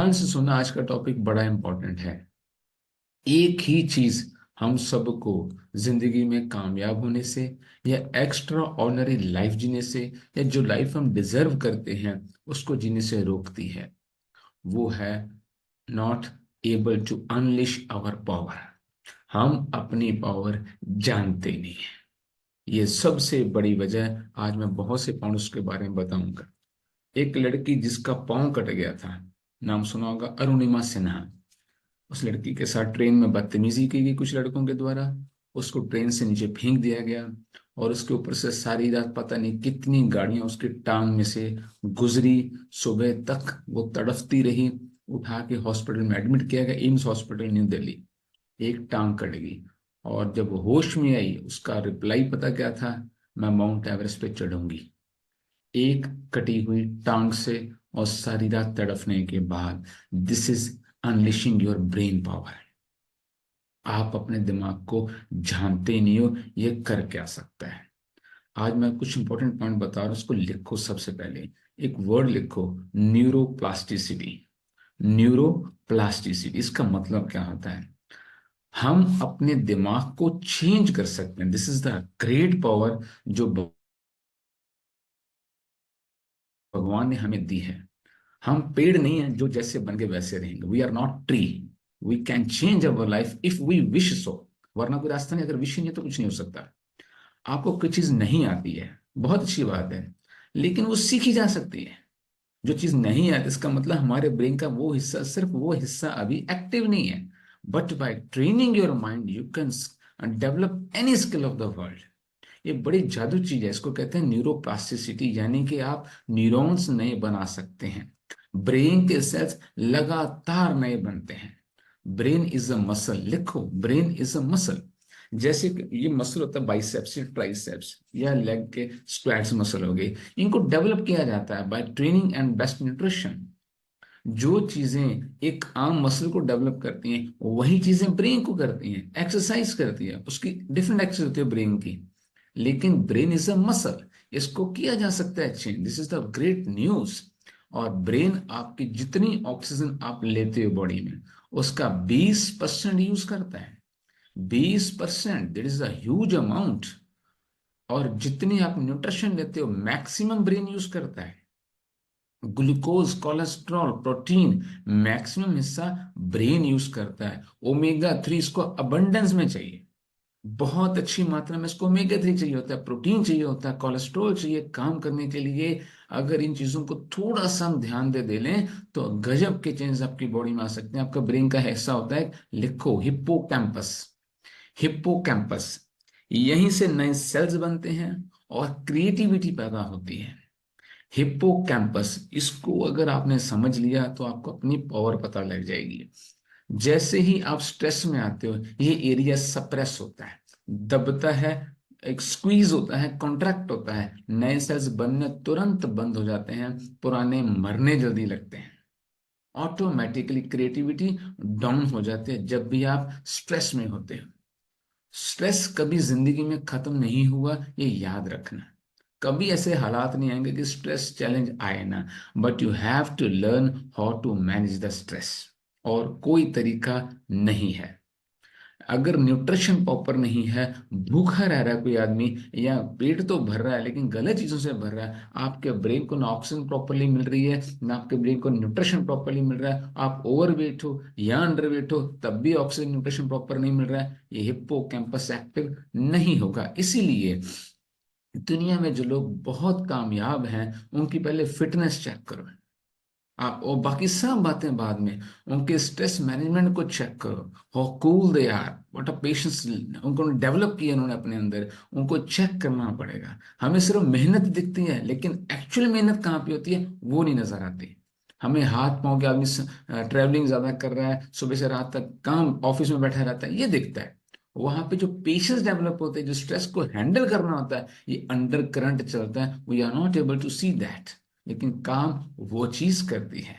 ध्यान से सुना, आज का टॉपिक बड़ा इंपॉर्टेंट है। एक ही चीज हम सबको जिंदगी में कामयाब होने से या एक्स्ट्रा ऑर्डिनरी लाइफ जीने से या जो लाइफ हम डिजर्व करते हैं उसको जीने से रोकती है। वो है not able to unleash our power. हम अपनी पावर जानते नहीं हैं। ये सबसे बड़ी वजह आज मैं बहुत से पॉइंट्स के बारे में बताऊंगा। एक लड़की जिसका पाँव कट गया था, नाम सुना होगा, अरुणिमा सिन्हा। उस लड़की के साथ ट्रेन में बदतमीजी की गई कुछ लड़कों के द्वारा। उसको ट्रेन से नीचे फेंक दिया गया और उसके ऊपर से सारी रात पता नहीं कितनी गाड़ियां उसकी टांग में से गुजरी। सुबह तक वो तड़फती रही। उठा के हॉस्पिटल में एडमिट किया गया, एम्स हॉस्पिटल न्यू दिल्ली। एक टांग कट गई और जब वो होश में आई उसका रिप्लाई पता क्या था? मैं माउंट एवरेस्ट पे चढ़ूंगी। एक कटी हुई टांग से और सारी रात तड़फने के बाद। This is unleashing your brain power. आप अपने दिमाग को जानते ही नहीं हो ये कर क्या सकता है। आज मैं कुछ इंपॉर्टेंट पॉइंट बता रहा हूं, उसको लिखो। सबसे पहले एक वर्ड लिखो, न्यूरोप्लास्टिसिटी। न्यूरोप्लास्टिसिटी इसका मतलब क्या होता है? हम अपने दिमाग को चेंज कर सकते हैं। This is the great power जो भगवान ने हमें दी है। हम पेड़ नहीं हैं जो जैसे बन के वैसे रहेंगे। We are not tree. We can change our life if we wish so. वरना कोई रास्ता नहीं, अगर विश ही नहीं है तो कुछ नहीं हो सकता। आपको कोई चीज नहीं आती है, बहुत अच्छी बात है, लेकिन वो सीखी जा सकती है। जो चीज नहीं आती इसका मतलब हमारे ब्रेन का वो हिस्सा, सिर्फ वो हिस्सा अभी एक्टिव नहीं है। But by training your mind you can develop any skill of the world. ये बड़ी जादू चीज है, इसको कहते हैं न्यूरोप्लास्टिसिटी, यानी कि आप न्यूरॉन्स नए बना सकते हैं। ब्रेन के सेल्स लगातार नए बनते हैं। Brain is a muscle. लिखो, ब्रेन इज अ मसल। जैसे कि ये मसल होता है बाइसेप्स या ट्राइसेप्स या लेग के स्क्वैट्स मसल हो गए। इनको डेवलप किया जाता है by training and best nutrition. जो चीजें एक आम मसल को डेवलप करती हैं वही चीजें ब्रेन को करती हैं। एक्सरसाइज करती है, उसकी डिफरेंट एक्सरसाइज होती है ब्रेन की। लेकिन ब्रेन इज अ मसल, इसको किया जा सकता है change. This is the great news. और ब्रेन आपकी जितनी ऑक्सीजन आप लेते हो बॉडी में उसका 20% यूज करता है। 20%, that is a huge amount. और जितनी आप न्यूट्रिशन लेते हो मैक्सिमम ब्रेन यूज करता है। ग्लूकोज, कोलेस्ट्रॉल, प्रोटीन, मैक्सिमम हिस्सा ब्रेन यूज करता है। ओमेगा 3 इसको अबंडेंस में चाहिए, बहुत अच्छी मात्रा में इसको ओमेगा 3 चाहिए होता है, प्रोटीन चाहिए होता है, कोलेस्ट्रॉल चाहिए काम करने के लिए। अगर इन चीजों को थोड़ा सा हम ध्यान दे लें तो गजब के चेंज आपकी बॉडी में आ सकते हैं। आपका ब्रेन का हिस्सा होता है, लिखो, हिप्पोकैम्पस। हिप्पोकैम्पस, यहीं से नए सेल्स बनते हैं और क्रिएटिविटी पैदा होती है। हिप्पोकैम्पस, इसको अगर आपने समझ लिया तो आपको अपनी पावर पता लग जाएगी। जैसे ही आप स्ट्रेस में आते हो ये एरिया सप्रेस होता है, दबता है, एक स्क्वीज होता है, कॉन्ट्रैक्ट होता है, नए सेल्स बनने तुरंत बंद हो जाते हैं, पुराने मरने जल्दी लगते हैं। ऑटोमेटिकली क्रिएटिविटी डाउन हो जाती है जब भी आप स्ट्रेस में होते हो। स्ट्रेस कभी जिंदगी में खत्म नहीं हुआ, ये याद रखना। कभी ऐसे हालात नहीं आएंगे कि स्ट्रेस चैलेंज आए ना। But you have to learn how to manage the stress. और कोई तरीका नहीं है। अगर न्यूट्रिशन प्रॉपर नहीं है, भूखा रह रहा है कोई आदमी, या पेट तो भर रहा है लेकिन गलत चीजों से भर रहा है, आपके ब्रेन को ना ऑक्सीजन प्रॉपरली मिल रही है ना आपके ब्रेन को न्यूट्रिशन प्रॉपरली मिल रहा है, आप ओवरवेट हो या अंडरवेट हो तब भी ऑक्सीजन न्यूट्रिशन प्रॉपर नहीं मिल रहा है, ये हिप्पो कैंपस एक्टिव नहीं होगा। इसीलिए दुनिया में जो लोग बहुत कामयाब हैं उनकी पहले फिटनेस चेक करो आप, और बाकी सब बातें बाद में। उनके स्ट्रेस मैनेजमेंट को चेक करो, how cool they are, what a patience उनको डेवलप किया उन्होंने अपने अंदर, उनको चेक करना पड़ेगा। हमें सिर्फ मेहनत दिखती है लेकिन एक्चुअल मेहनत कहाँ पे होती है वो नहीं नजर आती। हमें हाथ पांव के आदमी ट्रेवलिंग ज्यादा कर रहा है, सुबह से रात तक काम ऑफिस में बैठा रहता है, ये दिखता है। वहां पे जो पेशेंस डेवलप होते हैं, जो स्ट्रेस को हैंडल करना होता है, ये अंडर करंट चलता है, we are not able to see that. लेकिन काम वो चीज करती है।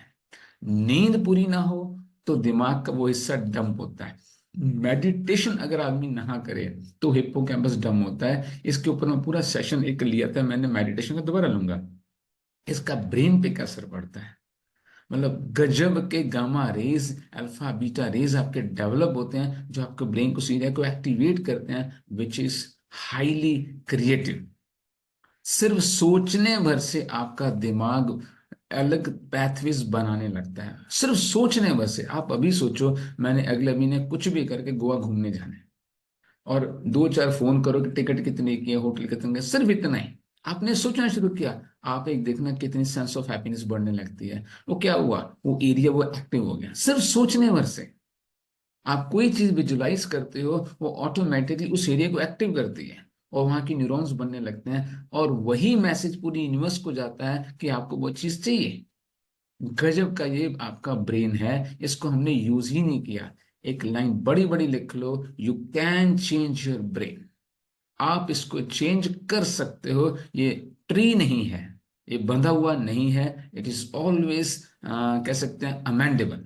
नींद पूरी ना हो तो दिमाग का वो हिस्सा डंप होता है। मेडिटेशन अगर आदमी ना करे तो हिप्पोकैम्पस डम होता है। इसके ऊपर मैं पूरा सेशन एक लिया था मैंने, मेडिटेशन का दोबारा लूंगा। इसका ब्रेन पे क्या असर पड़ता है? मतलब गजब के gamma rays, alpha beta raise आपके डेवलप होते हैं, जो आपके ब्रेन को सीधे को एक्टिवेट करते हैं, विच इज हाईली क्रिएटिव। सिर्फ सोचने भर से आपका दिमाग अलग पैथवेज बनाने लगता है, सिर्फ सोचने भर से। आप अभी सोचो, मैंने अगले महीने कुछ भी करके गोवा घूमने जाना है, और दो चार फोन करो कि टिकट कितने की है, होटल कितने का, सिर्फ इतना ही आपने सोचना शुरू किया, आप एक देखना कितनी सेंस ऑफ हैप्पीनेस बढ़ने लगती है। वो क्या हुआ, वो एरिया वो एक्टिव हो गया सिर्फ सोचने भर से। आप कोई चीज विजुलाइज करते हो, वो ऑटोमेटिकली उस एरिया को एक्टिव करती है, और वहां की न्यूरॉन्स बनने लगते हैं, और वही मैसेज पूरी यूनिवर्स को जाता है कि आपको वो चीज चाहिए। गजब का ये आपका ब्रेन है, इसको हमने यूज ही नहीं किया। एक लाइन बड़ी बड़ी लिख लो, you can change your brain. आप इसको चेंज कर सकते हो। ये ट्री नहीं है, ये बंधा हुआ नहीं है, इट इज ऑलवेज कह सकते हैं अमेंडेबल।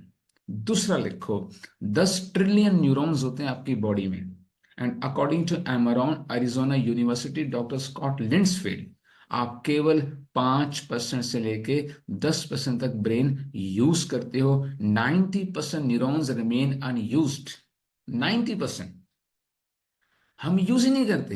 दूसरा लिखो, 10 ट्रिलियन न्यूरॉन्स होते हैं आपकी बॉडी में, एंड अकॉर्डिंग टू एमरॉन Arizona university doctor Scott Lindsfield, आप केवल 5% से लेके 10% तक ब्रेन यूज करते हो। 90% न्यूरॉन्स रिमेन अनयूज्ड। 90% हम यूज ही नहीं करते।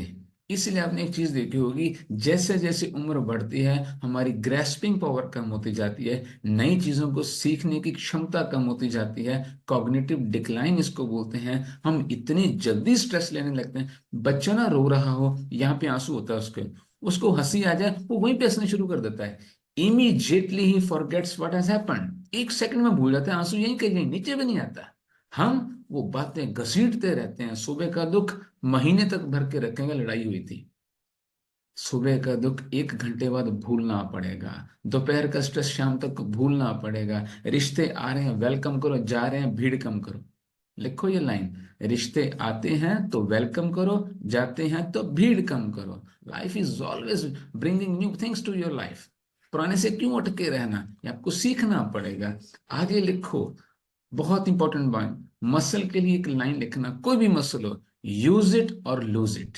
इसलिए आपने एक चीज देखी होगी, जैसे जैसे उम्र बढ़ती है हमारी ग्रेस्पिंग पावर कम होती जाती है, नई चीजों को सीखने की क्षमता कम होती जाती है, कॉग्निटिव डिक्लाइन इसको बोलते हैं। हम इतनी जल्दी स्ट्रेस लेने लगते हैं। बच्चा ना रो रहा हो, यहाँ पे आंसू होता है उसके, उसको हंसी आ जाए, वो वहीं पे हंसना शुरू कर देता है। Immediately he forgets what has happened, एक सेकंड में भूल जाता है, आंसू यहीं कहीं नीचे भी नहीं आता। हम वो बातें घसीटते रहते हैं। सुबह का दुख महीने तक भर के रखेंगे, लड़ाई हुई थी, सुबह का दुख 1 घंटे बाद भूलना पड़ेगा। दोपहर का स्ट्रेस शाम तक भूलना पड़ेगा। रिश्ते आ रहे हैं वेलकम करो, जा रहे हैं भीड़ कम करो। लिखो ये लाइन, रिश्ते आते हैं तो वेलकम करो, जाते हैं तो भीड़ कम करो। Life is always bringing new things to your life. पुराने से क्यों अटके रहना, ये आपको सीखना पड़ेगा। आगे लिखो, बहुत इंपॉर्टेंट बात, मसल के लिए एक लाइन लिखना, कोई भी मसल हो, यूज इट और लूज इट।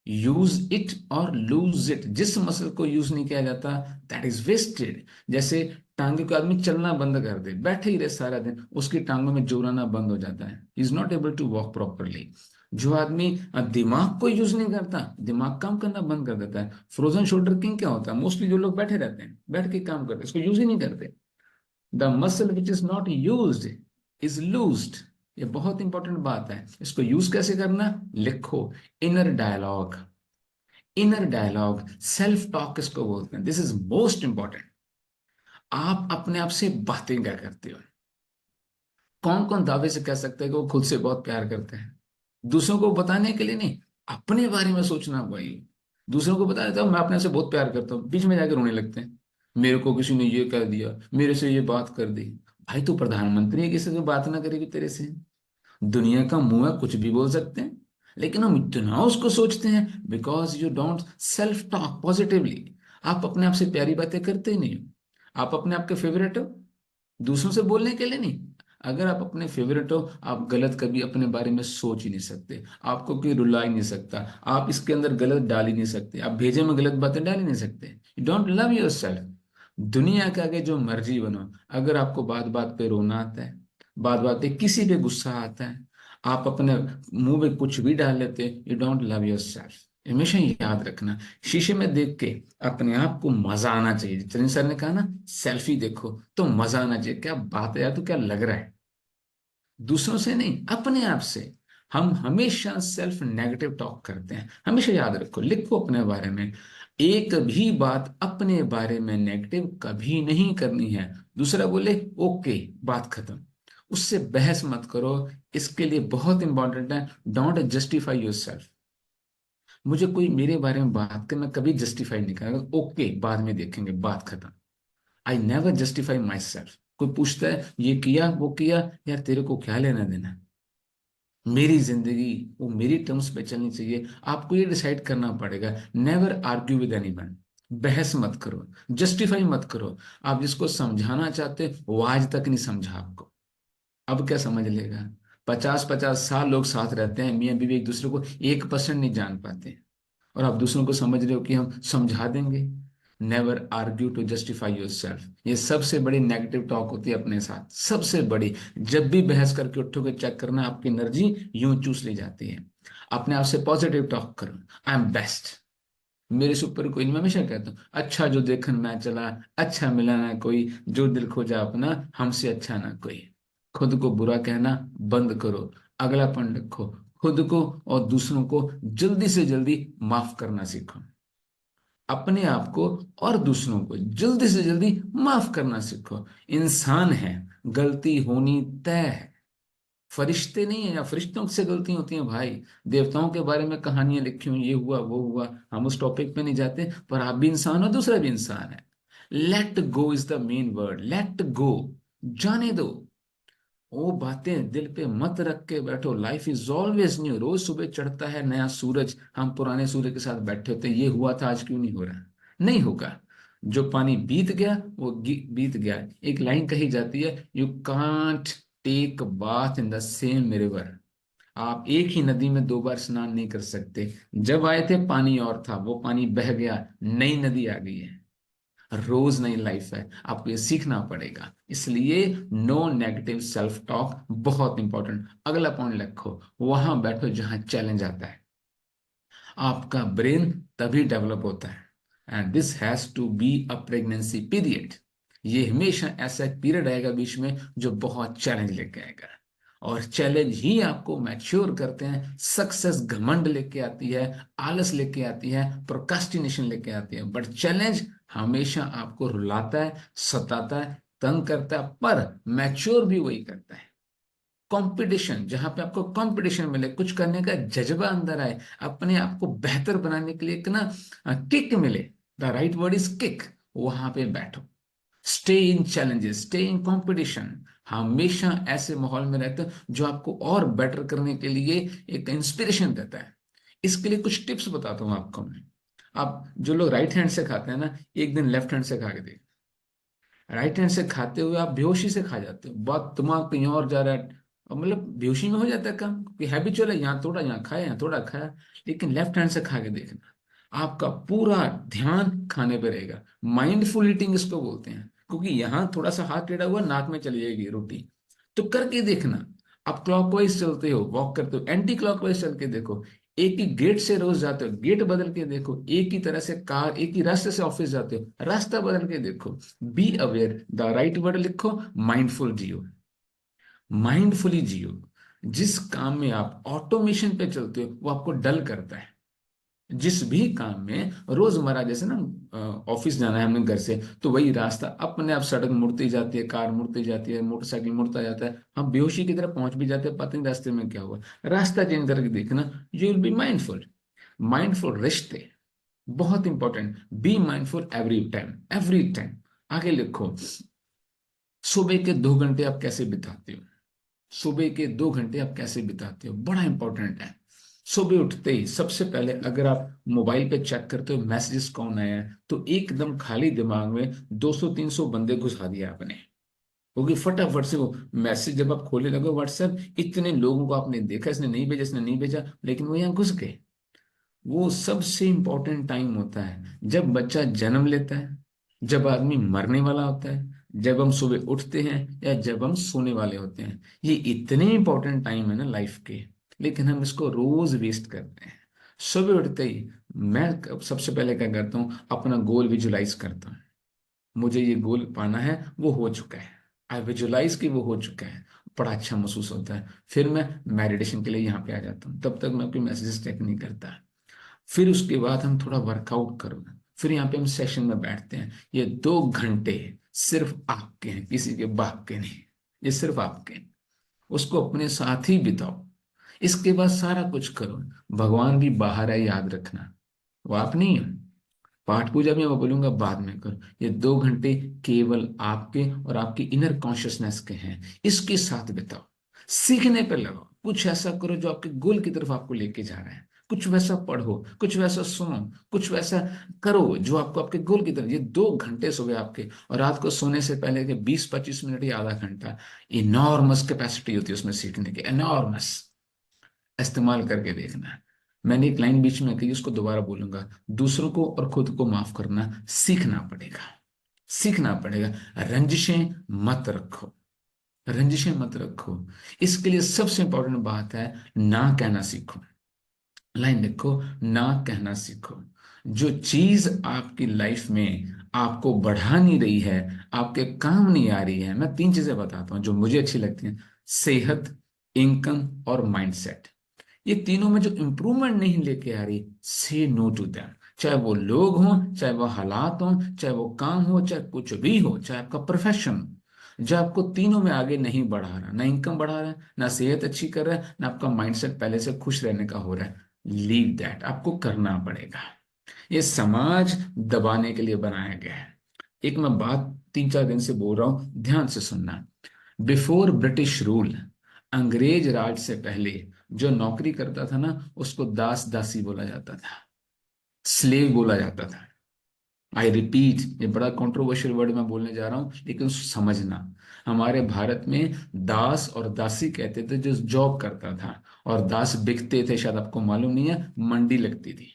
यूज इट और लूज इट। जिस मसल को यूज नहीं किया जाता, दैट इज वेस्टेड। जैसे टांगे को आदमी चलना बंद कर दे, बैठे ही रहे सारा दिन, उसकी टांगों में जोर आना बंद हो जाता है, is not able to walk properly. जो आदमी दिमाग को यूज नहीं करता, दिमाग काम करना बंद कर देता है। फ्रोजन शोल्डर किंग क्या होता है, मोस्टली जो लोग बैठे रहते हैं, बैठ के काम करते हैं, इसको यूज ही नहीं करते। The muscle which is not used is लूज्ड। ये बहुत इंपॉर्टेंट बात है, इसको यूज कैसे करना, लिखो, inner dialogue. Inner dialogue, self talk इसको बोलते हैं, दिस इज मोस्ट इंपॉर्टेंट। आप अपने आप से बातें क्या करते हो। कौन कौन दावे से कह सकते हैं कि वो खुद से बहुत प्यार करते हैं। दूसरों को बताने के लिए नहीं, अपने बारे में सोचना भाई। दूसरों को बता देता हूँ मैं अपने से बहुत प्यार करता हूँ, बीच में जाकर रोने लगते हैं, मेरे को किसी ने ये कह दिया, मेरे से ये बात कर दी। भाई तू प्रधानमंत्री है, किसी से बात ना करेगी तेरे से। दुनिया का मुंह है, कुछ भी बोल सकते हैं, लेकिन हम इतना उसको सोचते हैं, because you don't self talk positively. आप अपने आप से प्यारी बातें करते ही नहीं हो। आप अपने आप के फेवरेट हो, दूसरों से बोलने के लिए नहीं। अगर आप अपने फेवरेट हो, आप गलत कभी अपने बारे में सोच ही नहीं सकते, आपको कोई रुला ही नहीं सकता, आप इसके अंदर गलत डाल ही नहीं सकते, आप भेजे में गलत बातें डाल ही नहीं सकते। You don't love your self. दुनिया के आगे जो मर्जी बनो, अगर आपको बात बात पे रोना आता है, बात बात पे किसी पे गुस्सा आता है, आप अपने मुंह में कुछ भी डाल लेते, you don't love your self. हमेशा याद रखना, शीशे में देख के अपने आप को मजा आना चाहिए। जितने सर ने कहा ना, सेल्फी देखो तो मजा आना चाहिए, क्या बात है यार, तो क्या लग रहा है। दूसरों से नहीं, अपने आप से। हम हमेशा सेल्फ नेगेटिव टॉक करते हैं, हमेशा याद रखो, लिखो अपने बारे में, एक भी बात अपने बारे में नेगेटिव कभी नहीं करनी है। दूसरा बोले ओके, बात खत्म, उससे बहस मत करो। इसके लिए बहुत इंपॉर्टेंट है, डोंट जस्टिफाई योर सेल्फ। मुझे कोई मेरे बारे में बात कर, मैं कभी जस्टिफाई नहीं करूंगा, ओके बाद में देखेंगे, बात खत्म। I never justify my self. कोई पूछता है ये किया वो किया, यार तेरे को क्या लेना देना। मेरी जिंदगी वो मेरी टर्म्स पे चलनी चाहिए, आपको ये डिसाइड करना पड़ेगा। Never argue with anyone. बहस मत करो, जस्टिफाई मत करो। आप जिसको समझाना चाहते वो आज तक नहीं समझा आपको, अब क्या समझ लेगा। 50-50 साल लोग साथ रहते हैं, मियाँ बीवी एक दूसरे को 1% नहीं जान पाते, और आप दूसरों को समझ रहे हो कि हम समझा देंगे। Never argue to justify yourself. ये सबसे बड़ी नेगेटिव टॉक होती है अपने साथ, सबसे बड़ी। जब भी बहस करके उठोगे, चेक करना आपकी एनर्जी यूं चूस ली जाती है। अपने आप से पॉजिटिव टॉक करो, आई एम बेस्ट, मेरे से ऊपर कोई नहीं। मैं हमेशा कहता हूँ, अच्छा जो देखन मैं चला, अच्छा मिला ना कोई, जो दिल खोजा अपना, हमसे अच्छा ना कोई। खुद को बुरा कहना बंद करो, अगलापन रखो, खुद को और दूसरों को जल्दी से जल्दी माफ करना सीखो। अपने आप को और दूसरों को जल्दी से जल्दी माफ करना सीखो। इंसान है, गलती होनी तय है। फरिश्ते नहीं है, या फरिश्तों से गलती होती है भाई। देवताओं के बारे में कहानियां लिखी हुई, ये हुआ वो हुआ, हम उस टॉपिक पे नहीं जाते, पर आप भी इंसान हो, दूसरा भी इंसान है। Let go is the main word, let go. जाने दो, वो बातें दिल पे मत रख के बैठो। लाइफ इज ऑलवेज न्यू, रोज सुबह चढ़ता है नया सूरज। हम पुराने सूर्य के साथ बैठे होते हैं, ये हुआ था आज क्यों नहीं हो रहा, नहीं होगा। जो पानी बीत गया वो बीत गया। एक लाइन कही जाती है, you can't take bath in the same river. आप एक ही नदी में दो बार स्नान नहीं कर सकते। जब आए थे पानी और था, वो पानी बह गया, नई नदी आ गई है। रोज नई लाइफ है, आपको ये सीखना पड़ेगा। इसलिए नो नेगेटिव सेल्फ टॉक बहुत इंपॉर्टेंट। अगला पॉइंट रखो, वहां बैठो जहां चैलेंज आता है। आपका ब्रेन तभी डेवलप होता है, and this has to be a pregnancy period. ये हमेशा ऐसा एक पीरियड आएगा बीच में जो बहुत चैलेंज लेके आएगा, और चैलेंज ही आपको मैच्योर करते हैं। सक्सेस घमंड लेके आती है, आलस लेके आती है, प्रोकास्टिनेशन लेके आती है, बट चैलेंज हमेशा आपको रुलाता है, सताता है, तंग करता है, पर मैच्योर भी वही करता है। कंपटीशन, जहां पे आपको कंपटीशन मिले, कुछ करने का जज्बा अंदर आए, अपने आप को बेहतर बनाने के लिए एक ना किक मिले, the right word is kick, वहां पे बैठो। Stay in challenges, stay in competition. हमेशा ऐसे माहौल में रहते हो जो आपको और बेटर करने के लिए एक इंस्पिरेशन देता है। इसके लिए कुछ टिप्स बताता हूँ आपको मैं। आप जो लोग राइट हैंड से खाते हैं ना, एक दिन लेफ्ट हैंड से खा के देखो। राइट हैंड से खाते हुए आप बेहोशी से खा जाते हो, बहुत दिमाग कहीं और जा रहा है, और मतलब बेहोशी में हो जाता है काम, क्योंकि हैबिचुअल है, यहाँ थोड़ा यहाँ खाया, यहाँ थोड़ा खाया। लेकिन लेफ्ट हैंड से खा के देखना, आपका पूरा ध्यान खाने पे रहेगा। माइंडफुल ईटिंग इसको बोलते हैं, क्योंकि यहाँ थोड़ा सा हाथ टेढ़ा हुआ, नाक में चली जाएगी रोटी। तो करके देखना। आप क्लॉकवाइज चलते हो, वॉक करते हो, एंटी क्लॉकवाइज चल के देखो। एक ही गेट से रोज जाते हो, गेट बदल के देखो। एक ही तरह से कार, एक ही रास्ते से ऑफिस जाते हो, रास्ता बदल के देखो। Be aware, the right word लिखो, माइंडफुल जियो। माइंडफुली जियो। जिस काम में आप ऑटोमेशन पे चलते हो, वो आपको डल करता है। जिस भी काम में रोजमर्रा, जैसे ना ऑफिस जाना है हमने घर से, तो वही रास्ता अपने आप, सड़क मुड़ती जाती है, कार मुड़ती जाती है, मोटरसाइकिल मुड़ता जाता है, हम बेहोशी की तरफ पहुंच भी जाते हैं, पता नहीं रास्ते में क्या हुआ। रास्ता चेंज करके देखना, you will be mindful. Mindful रिश्ते बहुत important. Be mindful every time, every time. आगे लिखो, सुबह के 2 घंटे आप कैसे बिताते हो। सुबह के 2 घंटे आप कैसे बिताते हो, बड़ा इंपॉर्टेंट है। सुबह उठते ही सबसे पहले अगर आप मोबाइल पे चेक करते हो मैसेजेस कौन आया है, तो एकदम खाली दिमाग में 200-300 बंदे घुसा दिया आपने, क्योंकि फटाफट से वो मैसेज जब आप खोले लगे व्हाट्सएप, इतने लोगों को आपने देखा, इसने नहीं भेजा, इसने नहीं भेजा, लेकिन वो यहाँ घुस गए। वो सबसे इंपॉर्टेंट टाइम होता है जब बच्चा जन्म लेता है, जब आदमी मरने वाला होता है, जब हम सुबह उठते हैं, या जब हम सोने वाले होते हैं। ये इतने इंपॉर्टेंट टाइम है ना लाइफ के, लेकिन हम इसको रोज वेस्ट करते हैं। सुबह उठते ही मैं सबसे पहले क्या करता हूँ, अपना गोल विजुलाइज करता हूँ। मुझे ये गोल पाना है, वो हो चुका है, आई विजुलाइज कि वो हो चुका है, बड़ा अच्छा महसूस होता है। फिर मैं मेडिटेशन के लिए यहाँ पे आ जाता हूँ, तब तक मैं कोई मैसेजेस चेक नहीं करता। फिर उसके बाद हम थोड़ा वर्कआउट करो, फिर यहाँ पे हम सेशन में बैठते हैं। ये 2 घंटे सिर्फ आपके हैं, किसी के बाप के नहीं। ये सिर्फ आपके हैं, उसको अपने साथ ही बिताओ। इसके बाद सारा कुछ करो। भगवान भी बाहर है, याद रखना, वो आप नहीं हो। पाठ पूजा भी मैं बोलूंगा बाद में करो। ये 2 घंटे केवल आपके और आपकी इनर कॉन्शियसनेस के हैं, इसके साथ बिताओ। सीखने पे लगाओ, कुछ ऐसा करो जो आपके गोल की तरफ आपको लेके जा रहा है। कुछ वैसा पढ़ो, कुछ वैसा सुनो, कुछ वैसा करो जो आपको आपके गोल की तरफ। ये 2 घंटे सुबह आपके, और रात को सोने से पहले के 20-25 मिनट या आधा घंटा, इनॉर्मस कैपेसिटी होती है उसमें सीखने की, एनॉर्मस। इस्तेमाल करके देखना। मैंने एक लाइन बीच में कही, उसको दोबारा बोलूंगा, दूसरों को और खुद को माफ करना सीखना पड़ेगा, सीखना पड़ेगा। रंजिशें मत रखो, रंजिशें मत रखो। इसके लिए सबसे इंपॉर्टेंट बात है, ना कहना सीखो। लाइन लिखो, ना कहना सीखो। जो चीज आपकी लाइफ में आपको बढ़ा नहीं रही है, आपके काम नहीं आ रही है, मैं तीन चीजें बताता हूं जो मुझे अच्छी लगती हैं: सेहत, इनकम और माइंडसेट। ये तीनों में जो इंप्रूवमेंट नहीं लेके आ रही, से नो टू दैम। चाहे वो लोग हों, चाहे वो हालात हों, चाहे वो काम हो, चाहे कुछ भी हो, चाहे आपका प्रोफेशन हो, जो आपको तीनों में आगे नहीं बढ़ा रहा, ना इनकम बढ़ा रहा है, ना सेहत अच्छी कर रहा है, ना आपका माइंडसेट पहले से खुश रहने का हो रहा है, लीव दैट, आपको करना पड़ेगा। ये समाज दबाने के लिए बनाया गया है। एक मैं बात 3-4 दिन से बोल रहा हूं, ध्यान से सुनना। बिफोर ब्रिटिश रूल, अंग्रेज राज से पहले जो नौकरी करता था ना, उसको दास दासी बोला जाता था, स्लेव बोला जाता था। आई रिपीट, ये बड़ा कंट्रोवर्शियल वर्ड मैं बोलने जा रहा हूं, लेकिन उसको समझना। हमारे भारत में दास और दासी कहते थे जो जॉब करता था, और दास बिकते थे, शायद आपको मालूम नहीं है, मंडी लगती थी।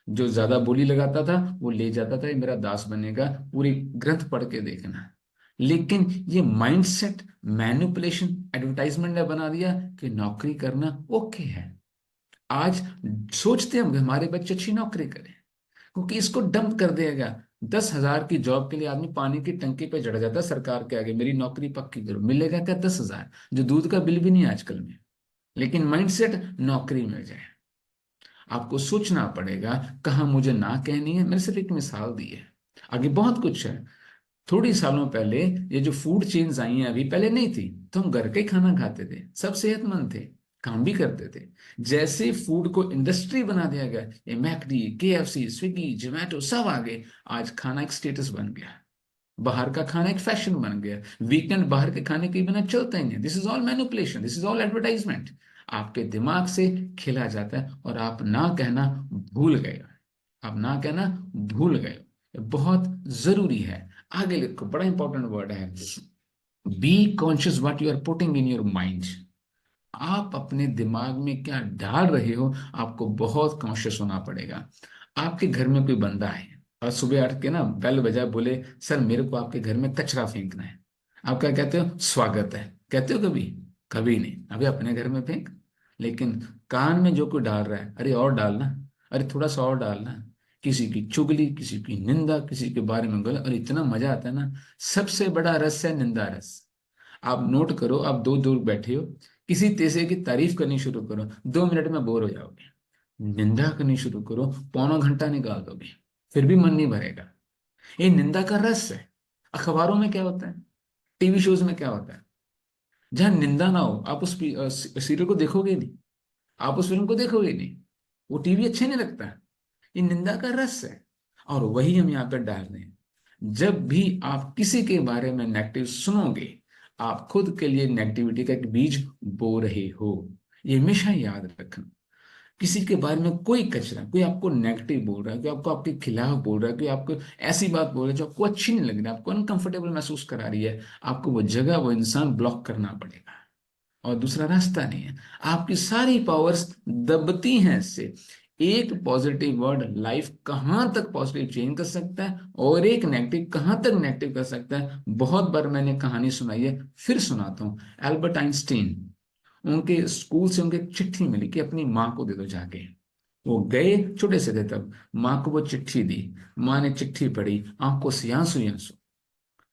जो ज्यादा बोली लगाता था वो ले जाता था, ये मेरा दास बनेगा, पूरी ग्रंथ पढ़ के देखना। लेकिन ये माइंडसेट मैनिपुलेशन एडवर्टाइजमेंट ने बना दिया कि नौकरी करना ओके है। आज सोचते हैं हम कि हमारे बच्चे अच्छी नौकरी करें, क्योंकि इसको डंप कर दिया गया। 10,000 की जॉब के लिए आदमी पानी की टंकी पे चढ़ जाता है सरकार के आगे, मेरी नौकरी पक्की करो, मिलेगा क्या? 10,000, जो दूध का बिल भी नहीं है आजकल में। लेकिन माइंडसेट, नौकरी मिल जाए। आपको सोचना पड़ेगा कहाँ मुझे ना कहनी है। मैंने सिर्फ एक मिसाल दी है, आगे बहुत कुछ है। थोड़ी सालों पहले ये जो फूड चेन्स आई हैं, अभी पहले नहीं थी, तो हम घर का ही खाना खाते थे, सब सेहतमंद थे, काम भी करते थे। जैसे फूड को इंडस्ट्री बना दिया गया, ये मैकडी, केएफसी, स्विगी, जोमेटो सब आ गए। आज खाना एक स्टेटस बन गया, बाहर का खाना एक फैशन बन गया। वीकेंड बाहर के खाने के बिना चलता ही नहीं। This is all manipulation, this is all advertisement. आपके दिमाग से खेला जाता है और आप ना कहना भूल गए, आप ना कहना भूल गए। ये बहुत जरूरी है। आगे लिखो, बड़ा इंपॉर्टेंट वर्ड है, be conscious what you are putting in your mind. आप अपने दिमाग में क्या डाल रहे हो, आपको बहुत कॉन्शियस होना पड़ेगा। आपके घर में कोई बंदा है और सुबह उठ के ना बेल बजाए, बोले सर मेरे को आपके घर में कचरा फेंकना है, आप क्या कहते हो? स्वागत है। कहते हो कभी? कभी नहीं। अभी अपने घर में फेंक। लेकिन कान में जो कोई डाल रहा है, अरे और डालना, अरे थोड़ा सा और डालना, किसी की चुगली, किसी की निंदा, किसी के बारे में गलत, और इतना मजा आता है ना। सबसे बड़ा रस है निंदा रस। आप नोट करो, आप दो दूर बैठे हो, किसी तीसरे की तारीफ करनी शुरू करो, 2 मिनट में बोर हो जाओगे। निंदा करनी शुरू करो, पौना घंटा निकाल दोगे, फिर भी मन नहीं भरेगा। ये निंदा का रस है। अखबारों में क्या होता है, टीवी शोज में क्या होता है, जहां निंदा ना हो आप उस सीरियल को देखोगे नहीं, आप उस फिल्म को देखोगे नहीं, वो टीवी अच्छे नहीं लगता। ये निंदा का रस है, और वही हम यहाँ पर डाल रहे हैं। जब भी आप किसी के बारे में नेगेटिव सुनोगे, आप खुद के लिए नेगेटिविटी का एक बीज बो रहे हो। ये हमेशा याद रखना। किसी के बारे में कोई कचरा, कोई आपको नेगेटिव बोल रहा है, कोई आपको आपके खिलाफ बोल रहा है, कोई आपको ऐसी बात बोल रहा है जो आपको अच्छी नहीं लग रही, आपको अनकंफर्टेबल महसूस करा रही है, आपको वो जगह, वो इंसान ब्लॉक करना पड़ेगा। और दूसरा रास्ता नहीं है। आपकी सारी पावर्स दबती हैं इससे। एक पॉजिटिव वर्ड लाइफ कहाँ तक पॉजिटिव चेंज कर सकता है, और एक नेगेटिव कहाँ तक नेगेटिव कर सकता है। बहुत बार मैंने कहानी सुनाई है, फिर सुनाता हूँ। एल्बर्ट आइंस्टीन, उनके स्कूल से उनके एक चिट्ठी मिली कि अपनी माँ को दे दो जाके। वो गए, छोटे से थे तब, माँ को वो चिट्ठी दी। माँ ने चिट्ठी पढ़ी, आंखों से आंसू ही आंसू।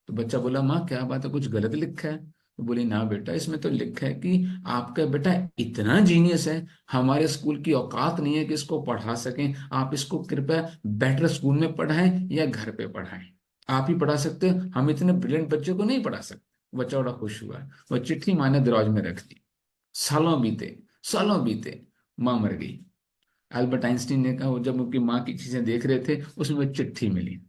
तो बच्चा बोला, माँ क्या बात है, कुछ गलत लिखा है? तो बोली, ना बेटा, इसमें तो लिखा है कि आपका बेटा इतना जीनियस है, हमारे स्कूल की औकात नहीं है कि इसको पढ़ा सकें, आप इसको कृपया बेटर स्कूल में पढ़ाएं या घर पे पढ़ाएं। आप ही पढ़ा सकते हो, हम इतने ब्रिलियंट बच्चे को नहीं पढ़ा सकते। बच्चा बड़ा खुश हुआ, वो चिट्ठी माँ ने दराज में रख दी। सालों बीते, सालों बीते, माँ मर गई। अल्बर्ट आइंस्टीन ने कहा, वो जब उनकी माँ की चीजें देख रहे थे, उसमें वो चिट्ठी मिली।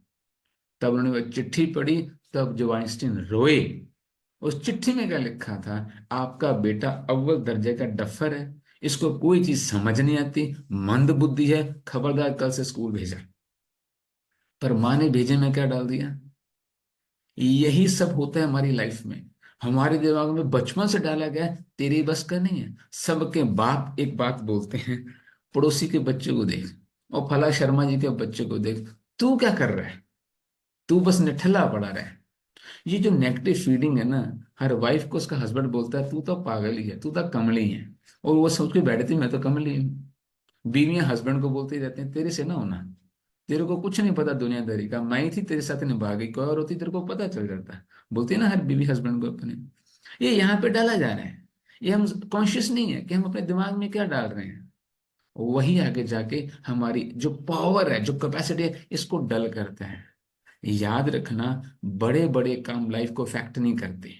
तब उन्होंने वो चिट्ठी पढ़ी। तब जो आइंस्टीन रोए। उस चिट्ठी में क्या लिखा था? आपका बेटा अव्वल दर्जे का डफर है, इसको कोई चीज समझ नहीं आती, मंद बुद्धि है, खबरदार कल से स्कूल भेजा। पर माँ ने भेजे में क्या डाल दिया? यही सब होता है हमारी लाइफ में। हमारे दिमाग में बचपन से डाला गया है, तेरी बस का नहीं है। सबके बाप एक बात बोलते हैं, पड़ोसी के बच्चे को देख, और फला शर्मा जी के बच्चे को देख, तू क्या कर रहा है? तू बस निठल्ला पड़ा रहा है। ये जो नेगेटिव फीडिंग है ना, हर वाइफ को उसका हस्बैंड बोलता है तू तो पागल ही है, तू तो कमली है, और वो सोच के बैठती मैं तो कमली हूँ। बीवियां हस्बैंड को बोलते ही रहते हैं तेरे से ना होना, तेरे को कुछ नहीं पता दुनियादारी का, मैं ही थी तेरे साथ निभा गई, कोई और होती तेरे को पता चल जाता। बोलती है ना हर बीवी हस्बैंड को अपने। ये यहाँ पे डाला जा रहा है, ये हम कॉन्शियस नहीं है कि हम अपने दिमाग में क्या डाल रहे हैं। वही आगे जाके हमारी जो पावर है, जो कैपेसिटी है, इसको डल करता है। याद रखना, बड़े बड़े काम लाइफ को इफेक्ट नहीं करते,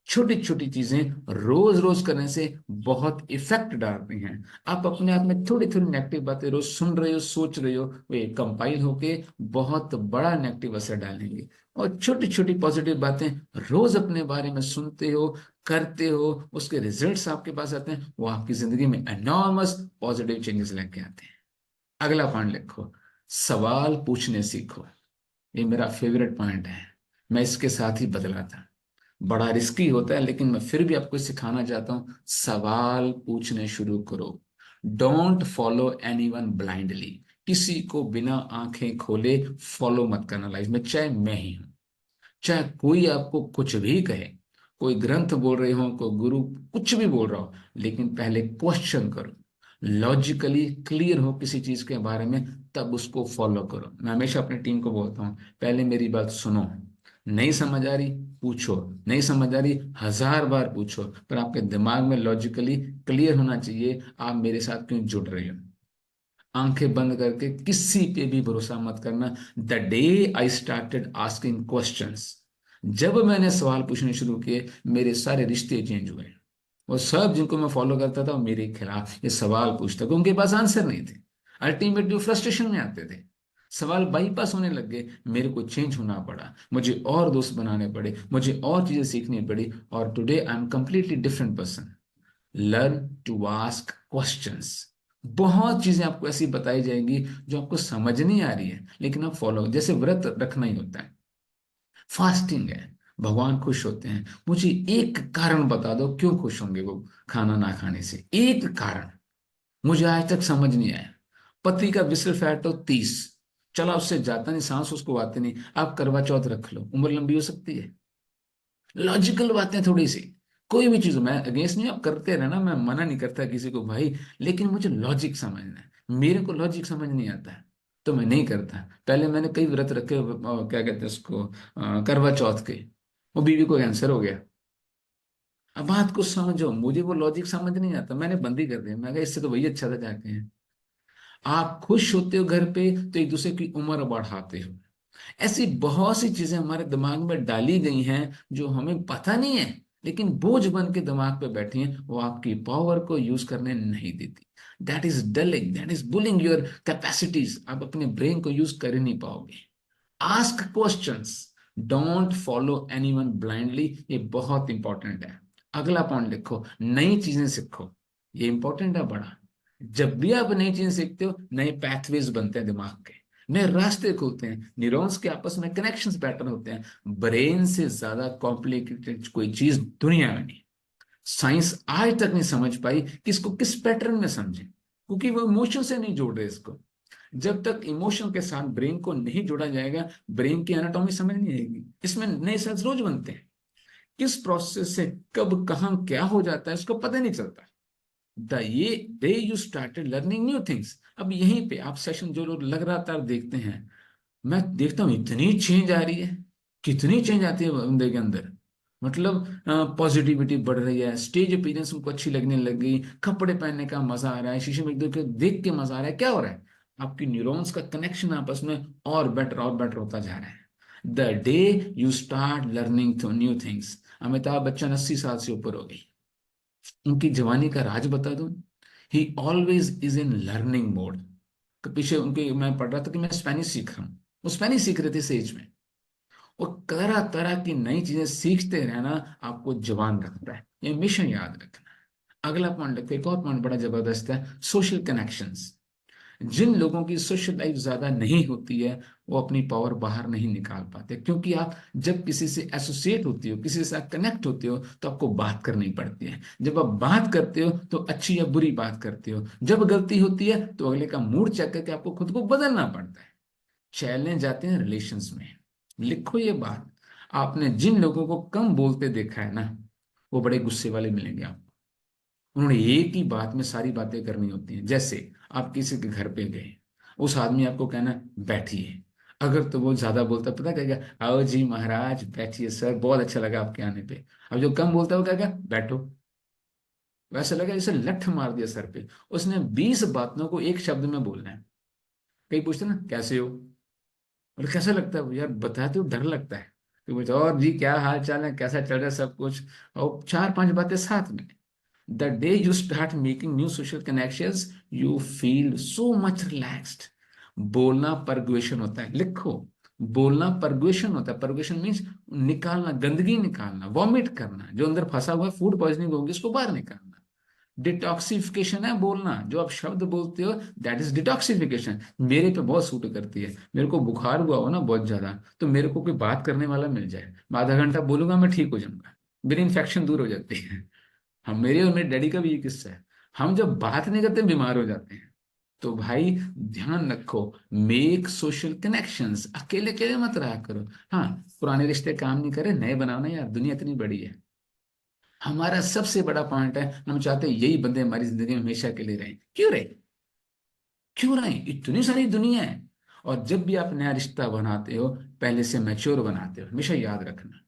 छोटी छोटी चीजें रोज रोज करने से बहुत इफेक्ट डालती हैं। आप अपने आप में थोड़ी थोड़ी नेगेटिव बातें रोज सुन रहे हो, सोच रहे हो, वे कंपाइल होके बहुत बड़ा नेगेटिव असर डालेंगे। और छोटी छोटी पॉजिटिव बातें रोज अपने बारे में सुनते हो, करते हो, उसके रिजल्ट्स आपके पास आते हैं, वो आपकी जिंदगी में एनॉर्मस पॉजिटिव चेंजेस लेके आते हैं। अगला पॉइंट लिखो, सवाल पूछने सीखो। ये मेरा फेवरेट पॉइंट है, मैं इसके साथ ही बदला था। बड़ा रिस्की होता है, लेकिन मैं फिर भी आपको सिखाना चाहता हूं, सवाल पूछने शुरू करो। Don't follow anyone blindly. किसी को बिना आंखें खोले फॉलो मत करना लाइफ में, चाहे मैं ही हूं, चाहे कोई आपको कुछ भी कहे, कोई ग्रंथ बोल रहे हो, कोई गुरु कुछ भी बोल रहा हो, लेकिन पहले क्वेश्चन करो, लॉजिकली क्लियर हो किसी चीज के बारे में, तब उसको फॉलो करो। मैं हमेशा अपनी टीम को बोलता हूँ, पहले मेरी बात सुनो, नहीं समझ आ रही पूछो, नहीं समझ आ रही 1000 बार पूछो, पर आपके दिमाग में लॉजिकली क्लियर होना चाहिए आप मेरे साथ क्यों जुड़ रहे हो। आंखें बंद करके किसी पे भी भरोसा मत करना। The day I started asking questions, जब मैंने सवाल पूछने शुरू किए, मेरे सारे रिश्ते चेंज हुए। वो सब जिनको मैं फॉलो करता था वो मेरे खिलाफ ये सवाल पूछता, क्योंकि उनके पास आंसर नहीं थे। अल्टीमेटली फ्रस्ट्रेशन में आते थे, सवाल बाईपास होने लग गए। मेरे को चेंज होना पड़ा, मुझे और दोस्त बनाने पड़े, मुझे और चीजें सीखनी पड़ी, और today I am completely different person. Learn to ask questions. बहुत चीजें आपको ऐसी बताई जाएंगी जो आपको समझ नहीं आ रही है, लेकिन आप फॉलो, जैसे व्रत रखना ही होता है, फास्टिंग है, भगवान खुश होते हैं, मुझे एक कारण बता दो क्यों खुश होंगे वो खाना ना खाने से, एक कारण मुझे आज तक समझ नहीं आया। पति का विसर फैट हो 30, चला उससे जाता नहीं, सांस उसको आती नहीं, आप करवा चौथ रख लो, उम्र लंबी हो सकती है। लॉजिकल बातें थोड़ी सी, कोई भी चीज मैं अगेंस्ट नहीं, आप करते रहना, मैं मना नहीं करता किसी को भाई, लेकिन मुझे लॉजिक समझना है, मेरे को लॉजिक समझ नहीं आता है, तो मैं नहीं करता। पहले मैंने कई व्रत रखे, क्या कहते हैं उसको, करवा चौथ के, वो बीवी को कैंसर हो गया। अब बात को समझो, मुझे वो लॉजिक समझ नहीं आता, मैंने बंद ही कर दिया, मैं कहा इससे तो वही अच्छा था जाके हैं। आप खुश होते हो घर पे तो एक दूसरे की उम्र बढ़ाते हो। ऐसी बहुत सी चीजें हमारे दिमाग में डाली गई हैं जो हमें पता नहीं है, लेकिन बोझ बन के दिमाग पे बैठी हैं, वो आपकी पावर को यूज करने नहीं देती। That is dulling, that is bulling your capacities, आप अपने ब्रेन को यूज कर ही नहीं पाओगे। Ask questions, don't follow anyone blindly, ये बहुत इंपॉर्टेंट है। अगला पॉइंट लिखो, नई चीजें सीखो। ये इंपॉर्टेंट है बड़ा। जब भी आप नई चीजें सीखते हो, नए पैथवेज बनते हैं दिमाग के, नए रास्ते खुलते हैं, न्यूरॉन्स के आपस में कनेक्शंस पैटर्न होते हैं। ब्रेन से ज्यादा कॉम्प्लिकेटेड कोई चीज दुनिया में नहीं। साइंस आज तक नहीं समझ पाई कि इसको किस पैटर्न में समझे, क्योंकि वो इमोशन से नहीं जोड़ रहे इसको। जब तक इमोशन के साथ ब्रेन को नहीं जोड़ा जाएगा, ब्रेन की एनाटॉमी समझ नहीं आएगी। इसमें नए सेल्स रोज बनते हैं, किस प्रोसेस से कब कहाँ क्या हो जाता है इसको पता नहीं चलता। द ये day you started learning new things, अब यहीं पे आप सेशन जो लोग लगातार देखते हैं, मैं देखता हूँ इतनी चेंज आ रही है, कितनी चेंज आती है बंदे के अंदर। मतलब पॉजिटिविटी बढ़ रही है, स्टेज अपीयरेंस उनको अच्छी लगने लग गई, कपड़े पहनने का मजा आ रहा है, शीशे में एक दूसरे को देख के मजा आ रहा है। क्या हो रहा है? आपकी न्यूरॉन्स का कनेक्शन आपस में और बेटर होता जा रहा है। The day you start learning new things. Amitabh Bachchan 80 साल से ऊपर हो गई, उनकी जवानी का राज बता दूं, ही always is in learning mode. पीछे उनके मैं पढ़ रहा था कि मैं स्पेनिश सीख रहा हूँ, वो स्पेनिश सीख रहे थे सेज में। और तरह तरह की नई चीजें सीखते रहना आपको जवान रखता है, ये हमेशा याद रखना। अगला पॉइंट लिखो, एक और पॉइंट बड़ा जबरदस्त है, सोशल कनेक्शंस। जिन लोगों की सोशल लाइफ ज्यादा नहीं होती है वो अपनी पावर बाहर नहीं निकाल पाते, क्योंकि आप जब किसी से एसोसिएट होती हो, किसी के साथ कनेक्ट होते हो, तो आपको बात करनी पड़ती है। जब आप बात करते हो तो अच्छी या बुरी बात करते हो, जब गलती होती है तो अगले का मूड चेक करके आपको खुद को बदलना पड़ता है। चैलेंज आते हैं रिलेशंस में। लिखो ये बात, आपने जिन लोगों को कम बोलते देखा है ना, वो बड़े गुस्से वाले मिलेंगे आपको। उन्होंने एक ही बात में सारी बातें करनी होती हैं। जैसे आप किसी के घर पे गए, उस आदमी आपको कहना बैठिए, अगर तो वो ज्यादा बोलता है, पता क्या, आओ जी महाराज बैठिए सर, बहुत अच्छा लगा आपके आने पे। अब जो कम बोलता है वो क्या, बैठो। वैसे लगा जैसे लठ मार दिया सर पे। उसने 20 बातों को एक शब्द में बोलना है। कई पूछते ना कैसे हो, और कैसा लगता है यार, बताते हो डर लगता है कि बोलते और जी क्या हाल चाल है, कैसा चल रहा है सब कुछ, और 4-5 बातें साथ में। The day you start making new social connections you feel so much relaxed. बोलना परगुएशन होता है, लिखो। बोलना परगुएशन होता है। परगुएशन मीन्स निकालना, गंदगी निकालना, वॉमिट करना, जो अंदर फंसा हुआ है, फूड पॉइजनिंग होगी, उसको बाहर निकालना। डिटॉक्सिफिकेशन है बोलना, जो आप शब्द बोलते हो दैट इज डिटॉक्सिफिकेशन। मेरे पे बहुत सूट करती है। मेरे को बुखार हुआ हो ना बहुत ज्यादा, तो मेरे को कोई बात करने वाला मिल जाए, मैं आधा घंटा बोलूंगा, मैं ठीक हो जाऊंगा, मेरी इन्फेक्शन दूर हो जाती है। हम, मेरे और मेरे डैडी का भी ये किस्सा है। हम जब बात नहीं करते बीमार हो जाते हैं। तो भाई ध्यान रखो, मेक सोशल कनेक्शंस, अकेले अकेले मत रहा करो। हाँ, पुराने रिश्ते काम नहीं करे, नए बनाओ ना यार, दुनिया इतनी बड़ी है। हमारा सबसे बड़ा पॉइंट है, हम चाहते हैं यही बंदे हमारी जिंदगी में हमेशा के लिए रहें। क्यों रहे, क्यों रहे, इतनी सारी दुनिया है। और जब भी आप नया रिश्ता बनाते हो, पहले से मैच्योर बनाते हो, हमेशा याद रखना।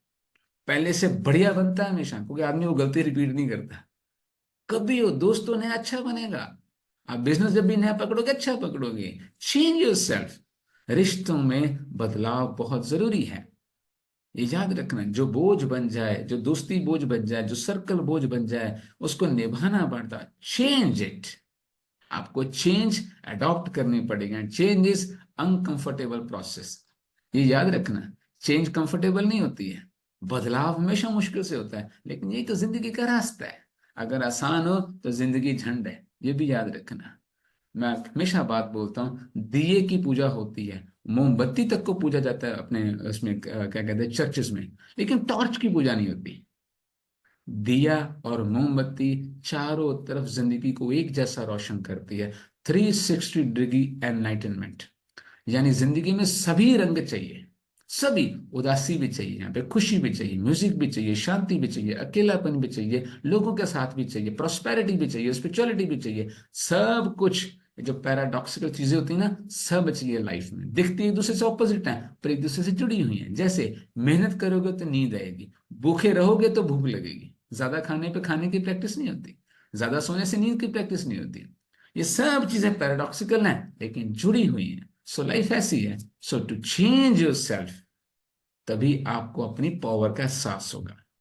पहले से बढ़िया बनता है हमेशा, क्योंकि आदमी वो गलती रिपीट नहीं करता। कभी हो दोस्तों नया अच्छा बनेगा। आप बिजनेस जब भी नया पकड़ोगे, अच्छा पकड़ोगे। Change yourself. रिश्तों में बदलाव बहुत जरूरी है। ये याद रखना, जो बोझ बन जाए, जो दोस्ती बोझ बन जाए, जो सर्कल बोझ बन जाए, उसको निभाना पड़ता है। Change it. आपको चेंज अडॉप्ट करनी पड़ेगी। Change is uncomfortable process. ये याद रखना, चेंज कंफर्टेबल नहीं होती है। बदलाव हमेशा मुश्किल से होता है, लेकिन यही तो जिंदगी का रास्ता है। अगर आसान हो तो जिंदगी झंड है, ये भी याद रखना। मैं हमेशा बात बोलता हूँ, दिए की पूजा होती है, मोमबत्ती तक को पूजा जाता है अपने उसमें, क्या कहते हैं, चर्चेस में। लेकिन टॉर्च की पूजा नहीं होती। दिया और मोमबत्ती चारों तरफ जिंदगी को एक जैसा रोशन करती है। 360 डिग्री एनलाइटनमेंट। यानी जिंदगी में सभी रंग चाहिए, सभी। उदासी भी चाहिए, यहाँ पे खुशी भी चाहिए, म्यूजिक भी चाहिए, शांति भी चाहिए, अकेलापन भी चाहिए, लोगों के साथ भी चाहिए, प्रोस्पेरिटी भी चाहिए, स्पिरिचुअलिटी भी चाहिए। सब कुछ, जो पैराडॉक्सिकल चीजें होती है ना, सब चाहिए लाइफ में। दिखती एक दूसरे से ऑपोजिट है, पर एक दूसरे से जुड़ी हुई है। जैसे मेहनत करोगे तो नींद आएगी, भूखे रहोगे तो भूख लगेगी। ज्यादा खाने पे खाने की प्रैक्टिस नहीं होती, ज्यादा सोने से नींद की प्रैक्टिस नहीं होती। ये सब चीजें पैराडॉक्सिकल हैं लेकिन जुड़ी हुई हैं। सो लाइफ ऐसी है। सो टू चेंज योर सेल्फ, तभी आपको अपनी पावर का एहसास होगा।